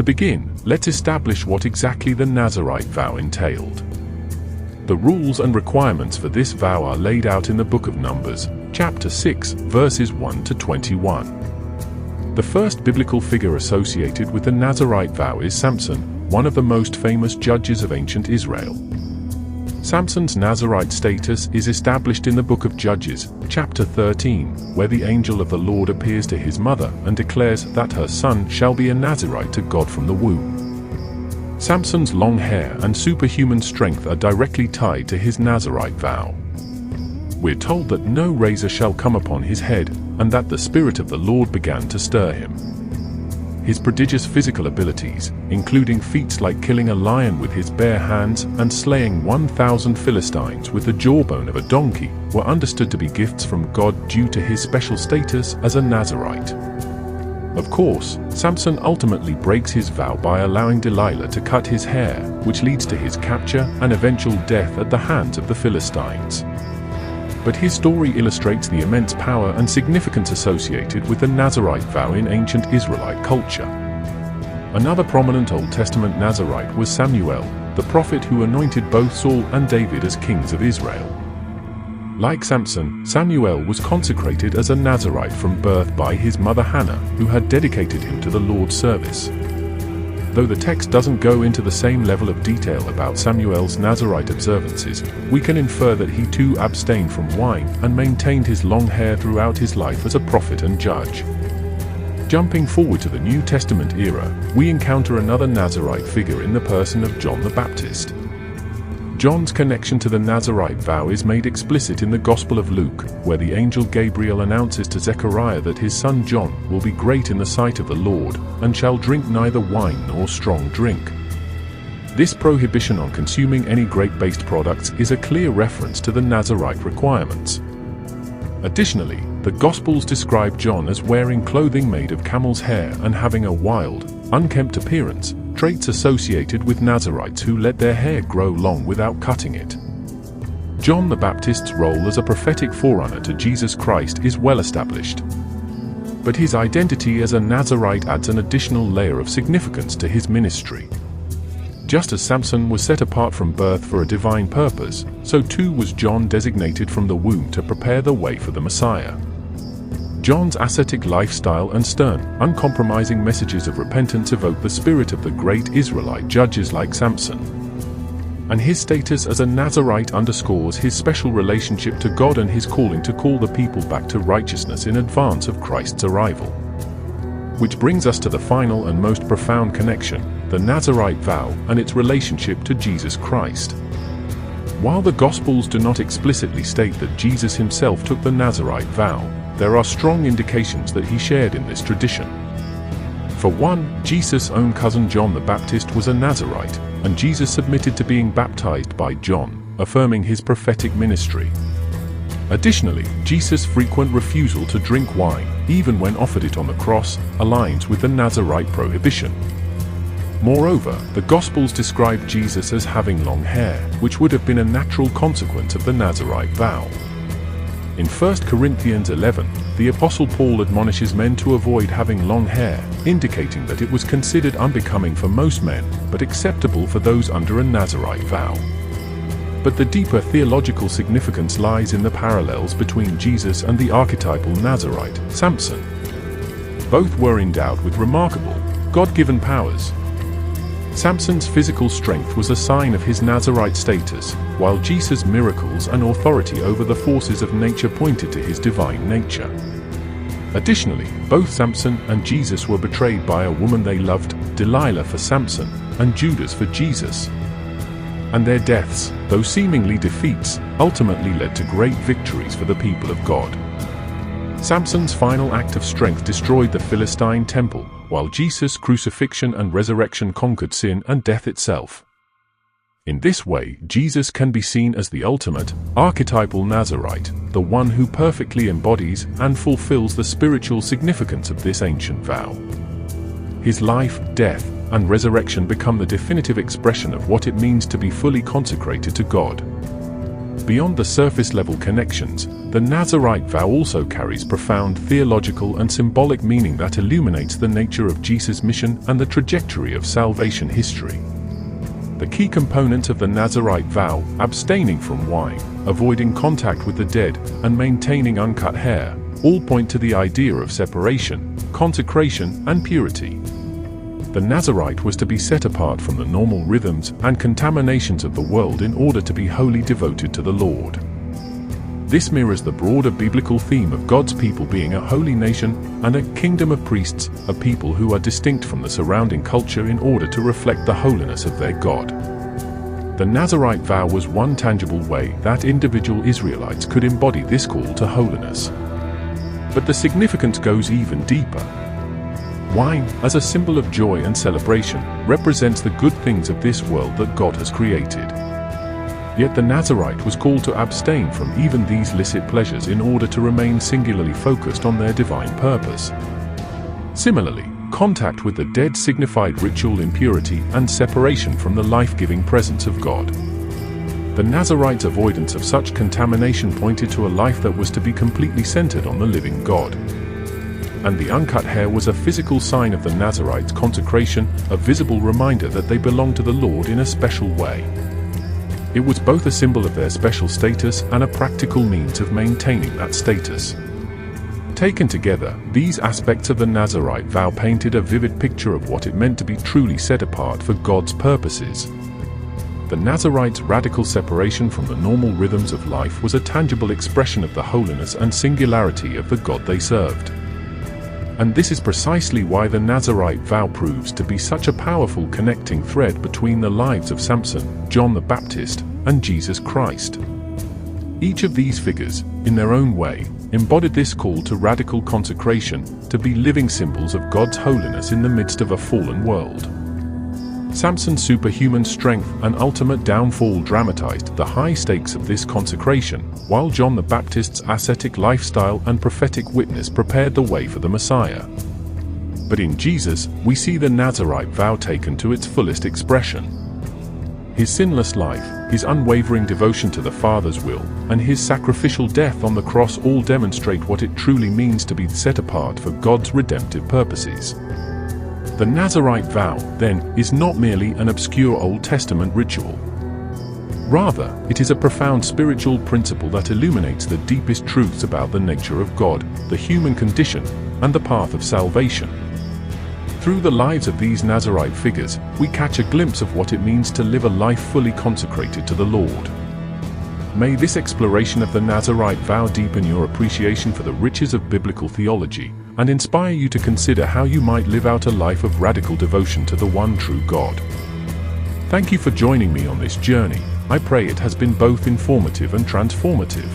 begin, let's establish what exactly the Nazarite vow entailed. The rules and requirements for this vow are laid out in the book of Numbers, chapter 6, verses 1 to 21. The first biblical figure associated with the Nazarite vow is Samson, one of the most famous judges of ancient Israel. Samson's Nazarite status is established in the book of Judges, chapter 13, where the angel of the Lord appears to his mother and declares that her son shall be a Nazarite to God from the womb. Samson's long hair and superhuman strength are directly tied to his Nazarite vow. We're told that no razor shall come upon his head, and that the Spirit of the Lord began to stir him. His prodigious physical abilities, including feats like killing a lion with his bare hands and slaying 1,000 Philistines with the jawbone of a donkey, were understood to be gifts from God due to his special status as a Nazarite. Of course, Samson ultimately breaks his vow by allowing Delilah to cut his hair, which leads to his capture and eventual death at the hands of the Philistines. But his story illustrates the immense power and significance associated with the Nazarite vow in ancient Israelite culture. Another prominent Old Testament Nazarite was Samuel, the prophet who anointed both Saul and David as kings of Israel. Like Samson, Samuel was consecrated as a Nazarite from birth by his mother Hannah, who had dedicated him to the Lord's service. Though the text doesn't go into the same level of detail about Samuel's Nazarite observances, we can infer that he too abstained from wine and maintained his long hair throughout his life as a prophet and judge. Jumping forward to the New Testament era, we encounter another Nazarite figure in the person of John the Baptist. John's connection to the Nazarite vow is made explicit in the Gospel of Luke, where the angel Gabriel announces to Zechariah that his son John will be great in the sight of the Lord, and shall drink neither wine nor strong drink. This prohibition on consuming any grape-based products is a clear reference to the Nazarite requirements. Additionally, the Gospels describe John as wearing clothing made of camel's hair and having a wild, unkempt appearance, traits associated with Nazarites who let their hair grow long without cutting it. John the Baptist's role as a prophetic forerunner to Jesus Christ is well established. But his identity as a Nazarite adds an additional layer of significance to his ministry. Just as Samson was set apart from birth for a divine purpose, so too was John designated from the womb to prepare the way for the Messiah. John's ascetic lifestyle and stern, uncompromising messages of repentance evoke the spirit of the great Israelite judges like Samson. And his status as a Nazarite underscores his special relationship to God and his calling to call the people back to righteousness in advance of Christ's arrival. Which brings us to the final and most profound connection, the Nazarite vow and its relationship to Jesus Christ. While the Gospels do not explicitly state that Jesus himself took the Nazarite vow, there are strong indications that he shared in this tradition. For one, Jesus' own cousin John the Baptist was a Nazarite, and Jesus submitted to being baptized by John, affirming his prophetic ministry. Additionally, Jesus' frequent refusal to drink wine, even when offered it on the cross, aligns with the Nazarite prohibition. Moreover, the Gospels describe Jesus as having long hair, which would have been a natural consequence of the Nazarite vow. In 1 Corinthians 11, the Apostle Paul admonishes men to avoid having long hair, indicating that it was considered unbecoming for most men, but acceptable for those under a Nazarite vow. But the deeper theological significance lies in the parallels between Jesus and the archetypal Nazarite, Samson. Both were endowed with remarkable, God-given powers. Samson's physical strength was a sign of his Nazarite status, while Jesus' miracles and authority over the forces of nature pointed to his divine nature. Additionally, both Samson and Jesus were betrayed by a woman they loved, Delilah for Samson, and Judas for Jesus. And their deaths, though seemingly defeats, ultimately led to great victories for the people of God. Samson's final act of strength destroyed the Philistine temple, while Jesus' crucifixion and resurrection conquered sin and death itself. In this way, Jesus can be seen as the ultimate, archetypal Nazarite, the one who perfectly embodies and fulfills the spiritual significance of this ancient vow. His life, death, and resurrection become the definitive expression of what it means to be fully consecrated to God. Beyond the surface-level connections, the Nazarite vow also carries profound theological and symbolic meaning that illuminates the nature of Jesus' mission and the trajectory of salvation history. The key components of the Nazarite vow, abstaining from wine, avoiding contact with the dead, and maintaining uncut hair, all point to the idea of separation, consecration, and purity. The Nazarite was to be set apart from the normal rhythms and contaminations of the world in order to be wholly devoted to the Lord. This mirrors the broader biblical theme of God's people being a holy nation and a kingdom of priests, a people who are distinct from the surrounding culture in order to reflect the holiness of their God. The Nazarite vow was one tangible way that individual Israelites could embody this call to holiness. But the significance goes even deeper. Wine, as a symbol of joy and celebration, represents the good things of this world that God has created. Yet the Nazarite was called to abstain from even these licit pleasures in order to remain singularly focused on their divine purpose. Similarly, contact with the dead signified ritual impurity and separation from the life-giving presence of God. The Nazarite's avoidance of such contamination pointed to a life that was to be completely centered on the living God. And the uncut hair was a physical sign of the Nazarite's consecration, a visible reminder that they belonged to the Lord in a special way. It was both a symbol of their special status and a practical means of maintaining that status. Taken together, these aspects of the Nazarite vow painted a vivid picture of what it meant to be truly set apart for God's purposes. The Nazarite's radical separation from the normal rhythms of life was a tangible expression of the holiness and singularity of the God they served. And this is precisely why the Nazarite vow proves to be such a powerful connecting thread between the lives of Samson, John the Baptist, and Jesus Christ. Each of these figures, in their own way, embodied this call to radical consecration, to be living symbols of God's holiness in the midst of a fallen world. Samson's superhuman strength and ultimate downfall dramatized the high stakes of this consecration, while John the Baptist's ascetic lifestyle and prophetic witness prepared the way for the Messiah. But in Jesus, we see the Nazarite vow taken to its fullest expression. His sinless life, his unwavering devotion to the Father's will, and his sacrificial death on the cross all demonstrate what it truly means to be set apart for God's redemptive purposes. The Nazarite vow, then, is not merely an obscure Old Testament ritual. Rather, it is a profound spiritual principle that illuminates the deepest truths about the nature of God, the human condition, and the path of salvation. Through the lives of these Nazarite figures, we catch a glimpse of what it means to live a life fully consecrated to the Lord. May this exploration of the Nazarite vow deepen your appreciation for the riches of biblical theology, and inspire you to consider how you might live out a life of radical devotion to the one true God. Thank you for joining me on this journey. I pray it has been both informative and transformative.